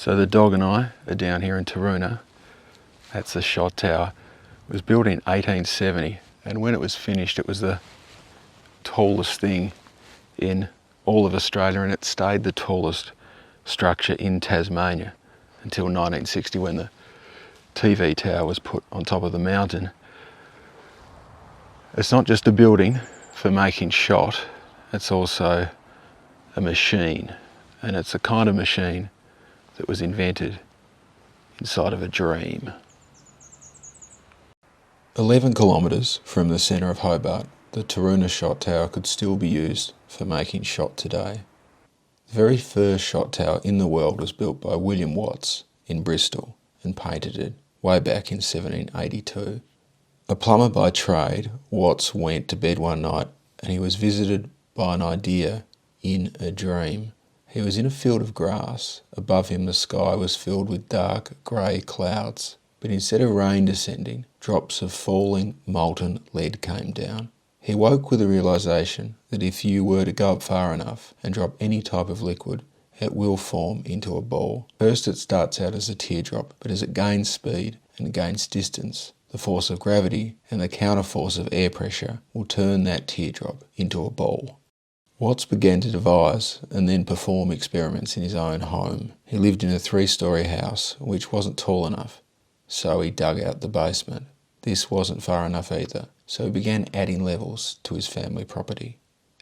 So the dog and I are down here in Taroona. That's the shot tower. It was built in 1870, and when it was finished it was the tallest thing in all of Australia, and it stayed the tallest structure in Tasmania until 1960, when the TV tower was put on top of the mountain. It's not just a building for making shot, it's also a machine, and it's a kind of machine that was invented inside of a dream. 11 kilometres from the centre of Hobart, the Taroona shot tower could still be used for making shot today. The very first shot tower in the world was built by William Watts in Bristol and painted it way back in 1782. A plumber by trade, Watts went to bed one night and he was visited by an idea in a dream. He was in a field of grass. Above him the sky was filled with dark grey clouds, but instead of rain descending, drops of falling molten lead came down. He woke with the realisation that if you were to go up far enough and drop any type of liquid, it will form into a ball. First it starts out as a teardrop, but as it gains speed and gains distance, the force of gravity and the counterforce of air pressure will turn that teardrop into a ball. Watts began to devise and then perform experiments in his own home. He lived in a 3-storey house which wasn't tall enough, so he dug out the basement. This wasn't far enough either, so he began adding levels to his family property.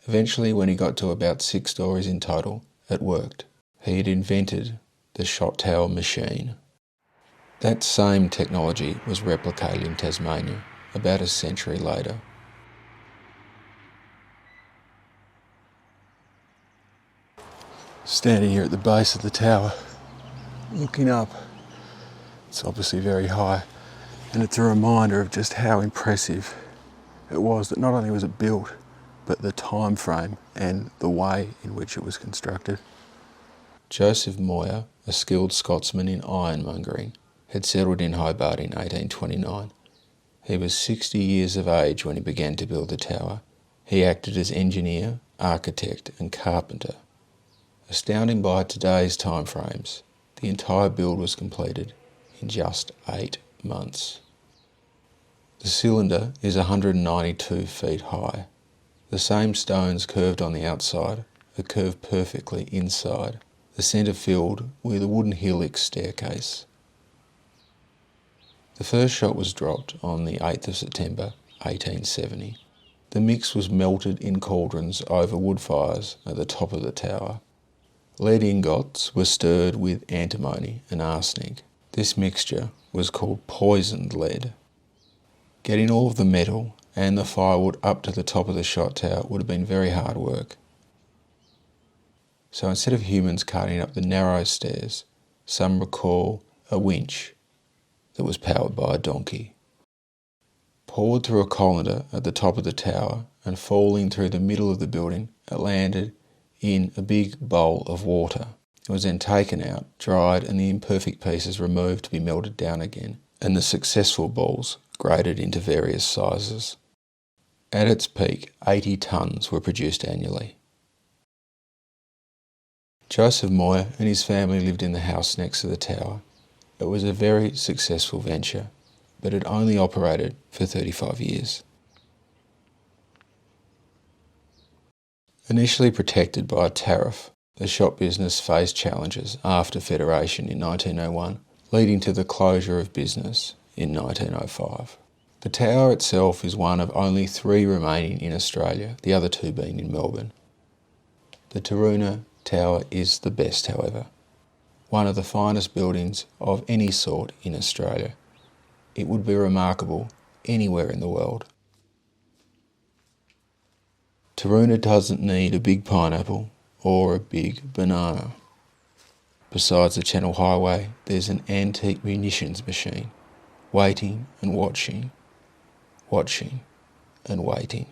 Eventually, when he got to about 6 storeys in total, it worked. He had invented the shot tower machine. That same technology was replicated in Tasmania about a century later. Standing here at the base of the tower, looking up, it's obviously very high, and it's a reminder of just how impressive it was that not only was it built, but the time frame and the way in which it was constructed. Joseph Moyer, a skilled Scotsman in ironmongering, had settled in Hobart in 1829. He was 60 years of age when he began to build the tower. He acted as engineer, architect and carpenter. Astounding by today's timeframes, the entire build was completed in just 8 months. The cylinder is 192 feet high. The same stones curved on the outside are curved perfectly inside, the centre filled with a wooden helix staircase. The first shot was dropped on the 8th of September 1870. The mix was melted in cauldrons over wood fires at the top of the tower. Lead ingots were stirred with antimony and arsenic. This mixture was called poisoned lead. Getting all of the metal and the firewood up to the top of the shot tower would have been very hard work. So instead of humans carting up the narrow stairs, some recall a winch that was powered by a donkey. Poured through a colander at the top of the tower and falling through the middle of the building, it landed in a big bowl of water. It was then taken out, dried, and the imperfect pieces removed to be melted down again, and the successful balls graded into various sizes. At its peak, 80 tonnes were produced annually. Joseph Moyer and his family lived in the house next to the tower. It was a very successful venture, but it only operated for 35 years. Initially protected by a tariff, the shop business faced challenges after Federation in 1901, leading to the closure of business in 1905. The tower itself is one of only 3 remaining in Australia, the other 2 being in Melbourne. The Taroona Tower is the best, however. One of the finest buildings of any sort in Australia. It would be remarkable anywhere in the world. Taroona doesn't need a big pineapple or a big banana. Besides the Channel Highway, there's an antique munitions machine, waiting and watching, watching and waiting.